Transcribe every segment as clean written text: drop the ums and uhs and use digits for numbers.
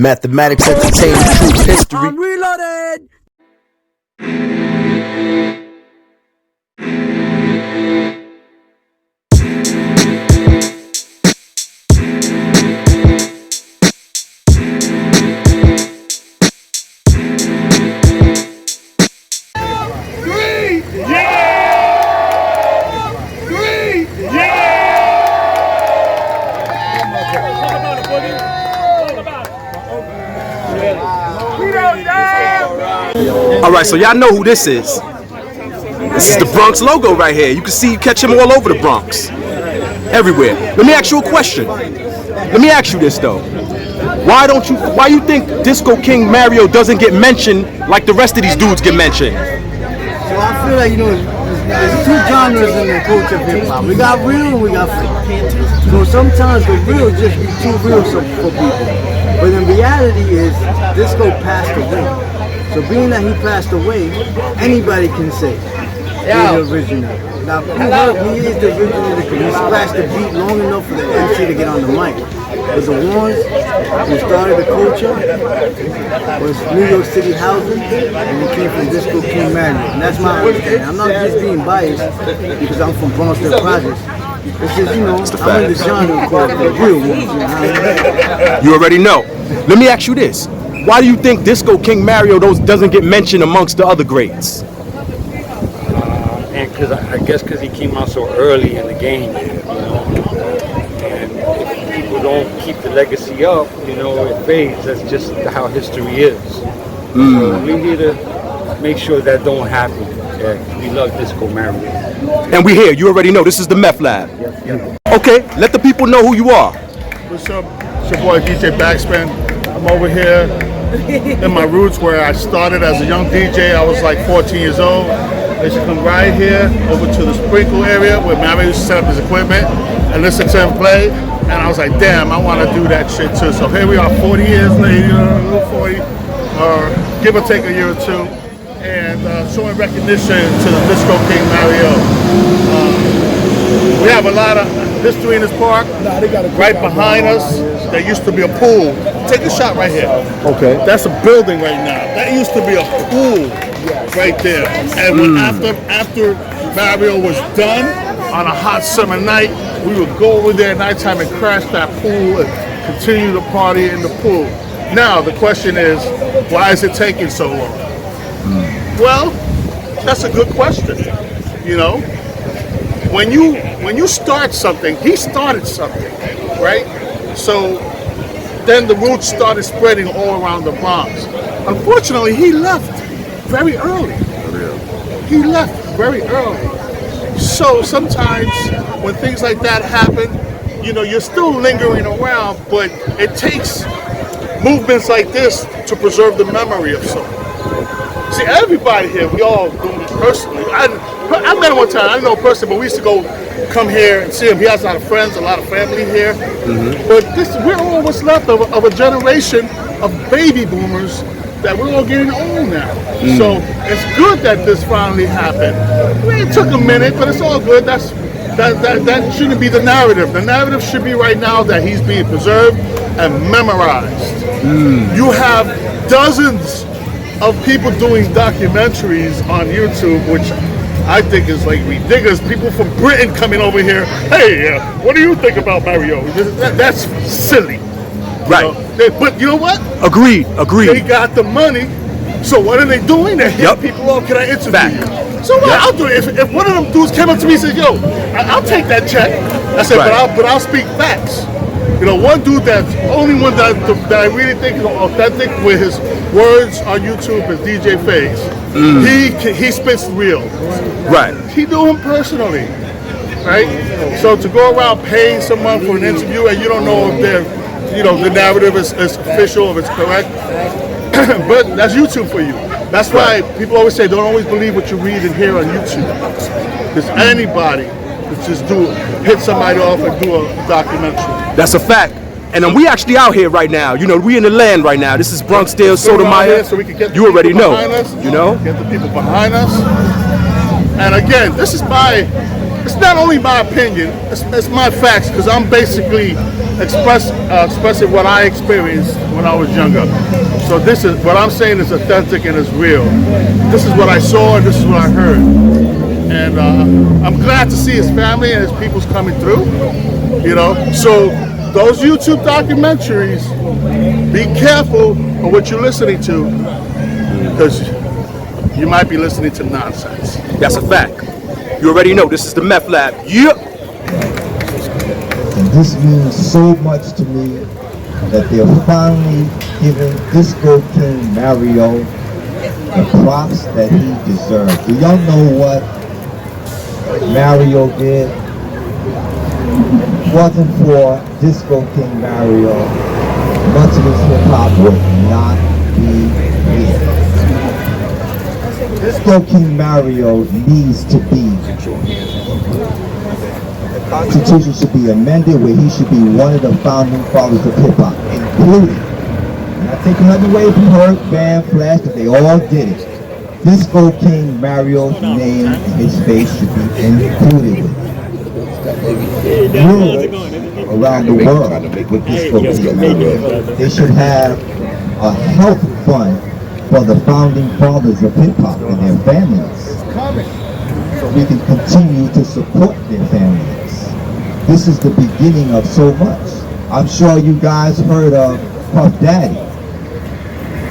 Mathematics entertainment, truth, history. I'm reloaded. All right, so y'all know who this is. This is the Bronx logo right here. You can see, you catch him all over the Bronx, everywhere. Let me ask you a question. Let me ask you this though. Why you think Disco King Mario doesn't get mentioned like the rest of these dudes get mentioned? Well, I feel like, there's two genres in the culture of hip hop. We got real and we got fake. So sometimes the real just be too real for people. But in reality is, Disco passed away. So being that he passed away, anybody can say he's the originator. Now, he is the originator because he scratched the beat long enough for the MC to get on the mic. But the ones who started the culture was New York City housing, and it came from Disco King Mario. And that's my understanding. I'm not just being biased because I'm from Bronxville Projects. It's just, I'm in the genre called the real ones. You already know. Let me ask you this. Why do you think Disco King Mario doesn't get mentioned amongst the other greats? And I guess because he came out so early in the game, and if people don't keep the legacy up, it fades. That's just how history is. So we're here to make sure that don't happen. Yeah, we love Disco Mario. And we're here. You already know. This is the Meth Lab. Yep. Okay, let the people know who you are. What's up? It's your boy DJ Backspin. I'm over here in my roots where I started as a young DJ. I was like 14 years old. They should come right here over to the Sprinkle area where Mario used to set up his equipment and listen to him play. And I was like, damn, I want to do that shit too. So here we are 40 years later, 40, give or take a year or two, and showing recognition to the Disco King Mario. We have a lot of history in this park. Right behind us, there used to be a pool. Take a shot right here. Okay. That's a building right now. That used to be a pool right there. And when after Mario was done on a hot summer night, we would go over there at nighttime and crash that pool and continue to party in the pool. Now the question is, why is it taking so long? Well, that's a good question. When you start something, he started something, right? So then the roots started spreading all around the Bronx. Unfortunately, he left very early. He left very early. So sometimes when things like that happen, you're still lingering around, but it takes movements like this to preserve the memory of someone. See, everybody here, we all do it personally. I met him one time. I didn't know a person, but we used to come here and see him. He has a lot of friends, a lot of family here. But we're all what's left of a generation of baby boomers that we're all getting old now. So it's good that this finally happened. It took a minute, but it's all good. That shouldn't be the narrative. The narrative should be right now that he's being preserved and memorized. You have dozens of people doing documentaries on YouTube, which I think is like ridiculous. People from Britain coming over here. Hey, what do you think about Mario? That's silly. Right. But you know what? Agreed. They got the money. So what are they doing? They're hitting people up. Can I interview you? So what? I'll do it. If one of them dudes came up to me and said, "Yo, I'll take that check," I said, but I'll speak facts. One dude only one that I really think is authentic with his words on YouTube is DJ Faze. He spits real. Right. He do him personally. Right? So to go around paying someone for an interview and you don't know if the narrative is official, if it's correct, but that's YouTube for you. That's why people always say don't always believe what you read and hear on YouTube. Because anybody could just hit somebody off and do a documentary. That's a fact. And we actually out here right now. We in the land right now. This is Bronxdale, Sotomayor. So we can get you already know. Get the people behind us. And again, this is my it's not only my opinion, it's my facts, because I'm basically expressing what I experienced when I was younger. So this is what I'm saying is authentic and is real. This is what I saw and this is what I heard. And I'm glad to see his family and his people's coming through. You know, so those YouTube documentaries, be careful of what you're listening to, because you might be listening to nonsense. That's a fact. You already know this is the Meth Lab. Yep. And this means so much to me that they're finally giving Disco King Mario the props that he deserves. Do y'all know what Mario did? If it wasn't for Disco King Mario, much of this hip hop would not be here. Disco King Mario needs to be. The Constitution should be amended where he should be one of the founding fathers of hip hop, including. And I take nothing away from Herc, Band, Flash, but they all did it. Disco King Mario's name and his face should be included with it. Rules around the world with Disco King Mario. They should have a health fund for the founding fathers of hip hop and their families. So we can continue to support their families. This is the beginning of so much. I'm sure you guys heard of Puff Daddy.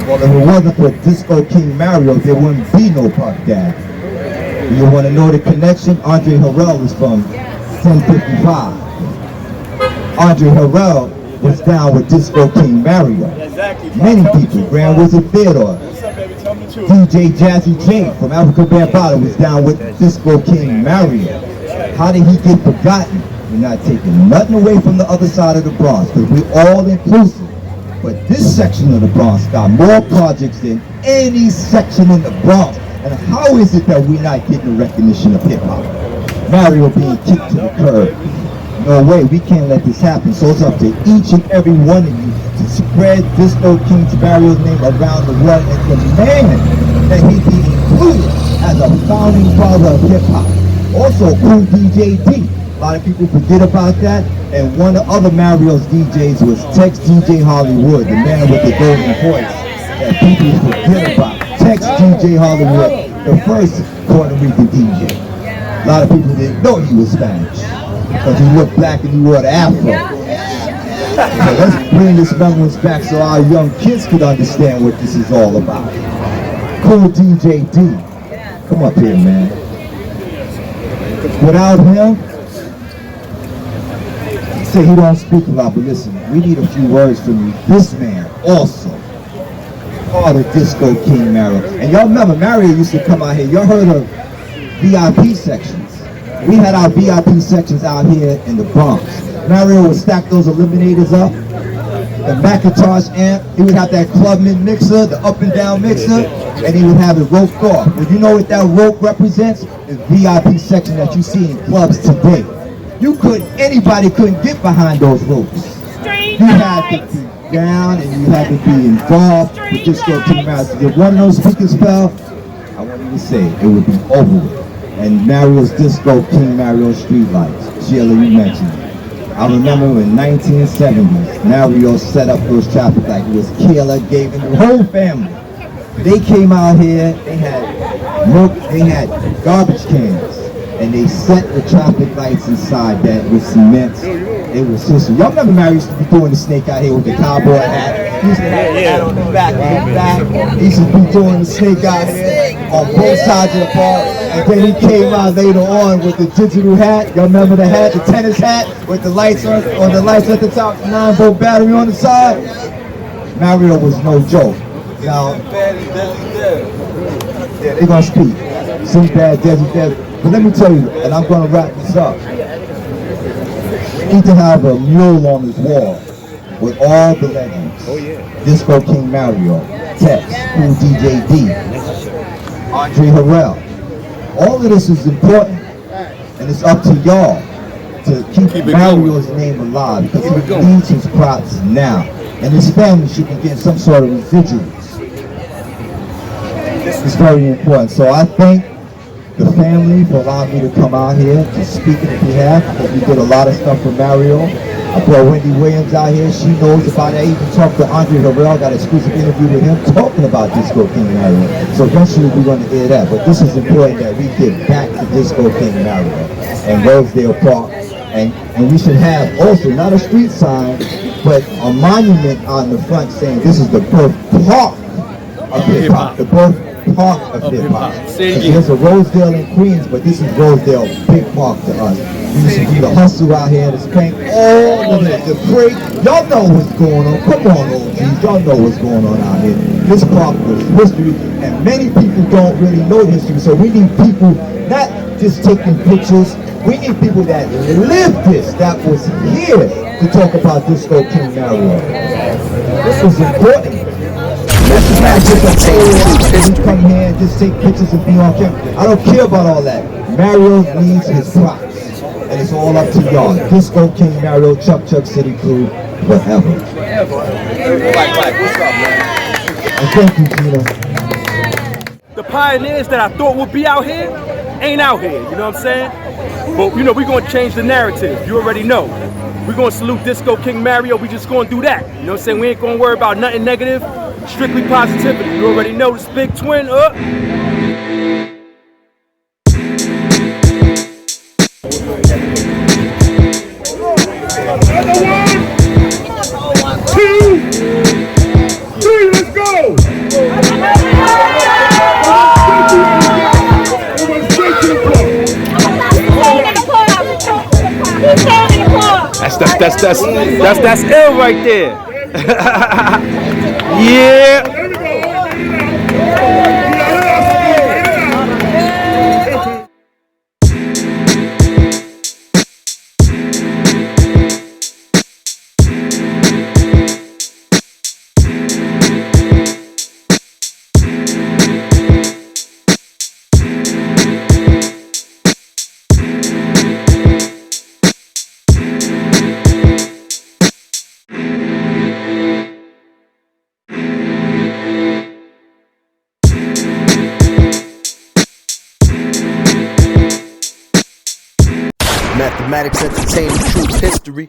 Well, if it wasn't for Disco King Mario, there wouldn't be no Puff Daddy. You want to know the connection? Andre Harrell is from 1055. Andre Harrell was down with Disco King Mario. Many people, Grand Wizard Theodore, DJ Jazzy J from Africa Bambaataa was down with Disco King Mario. How did he get forgotten? We're not taking nothing away from the other side of the Bronx, because we're all inclusive. But this section of the Bronx got more projects than any section in the Bronx. And how is it that we're not getting the recognition of hip hop? Mario being kicked to the curb. No way, we can't let this happen. So it's up to each and every one of you to spread Disco King Mario's name around the world and demand that he be included as a founding father of hip hop. Also, Cool DJ D. A lot of people forget about that. And one of the other Mario's DJs was Tex DJ Hollywood, the man with the golden voice that people forget about. Tex DJ Hollywood, the first Puerto Rican DJ. A lot of people didn't know he was Spanish because he looked black and he wore the afro. So let's bring this remembrance back so our young kids could understand what this is all about. Cool DJ D. Come up here, man. Without him, he said he don't speak a lot, but listen, we need a few words from you. This man also part of Disco King Mario. And y'all remember, Mario used to come out here. Y'all heard of VIP sections. We had our VIP sections out here in the Bronx. Mario would stack those eliminators up. The Macintosh amp, he would have that club mid mixer, the up and down mixer, and he would have it roped off. Well, you know what that rope represents? The VIP section that you see in clubs today. Anybody couldn't get behind those ropes. You had to be down and you had to be involved with Disco King Mario. If one of those speakers fell, I want you to say it would be over with. And Mario's Disco King Mario street lights. Sheila, you mentioned it. I remember in 1970s, Mario set up those traffic lights. It was Kayla, Gavin, the whole family. They came out here, they had milk, they had garbage cans, and they set the traffic lights inside that with cement. It was just, y'all remember Mario used to be doing the snake out here with the cowboy hat? He used to have the hat on the back of his back. He used to be doing the snake out here on both sides of the park. And then he came out later on with the digital hat. Y'all remember the hat, the tennis hat with the lights on the lights at the top, 9-volt battery on the side? Mario was no joke. Now, yeah, they're gonna speak. Sinbad, Desi, Desi. But let me tell you, and I'm gonna wrap this up. We need to have a mural on his wall with all the legends. Oh yeah. Disco King Mario, Tex, Cool DJ D, Andre Harrell. All of this is important, and it's up to y'all to keep Mario's name alive, because he needs his props now, and his family should be getting some sort of residuals. This is very important. So I thank the family for allowing me to come out here to speak in behalf, because we did a lot of stuff for Mario. I brought Wendy Williams out here. She knows about it. I even talked to Andre Harrell, got an exclusive interview with him talking about Disco King Mario. So eventually we're going to hear that. But this is important that we get back to Disco King Mario and Rosedale Park. And we should have also not a street sign, but a monument on the front saying this is the birth park of hip-hop. The birth park of hip-hop. There's a Rosedale in Queens, but this is Rosedale Big Park to us. We used to do the hustle out here, the spank, all of it, the break. Y'all know what's going on. Come on, OGs. Y'all know what's going on out here. This park was history, and many people don't really know history, so we need people not just taking pictures. We need people that live this, that was here to talk about Disco King Mario. This is important. This is not just a we come here and just take pictures and be on camera. I don't care about all that. Mario needs his props. And it's all up to y'all. Disco King Mario, Chuck City Crew, whatever. What's up, man? And thank you, Gina. The pioneers that I thought would be out here ain't out here, you know what I'm saying? But you know, we're gonna change the narrative. You already know. We're gonna salute Disco King Mario. We just gonna do that. You know what I'm saying? We ain't gonna worry about nothing negative. Strictly positivity. You already know this big twin up. One, two, three, let's go! That's ill right there. Yeah. M.E.T.H Entertainment, true history.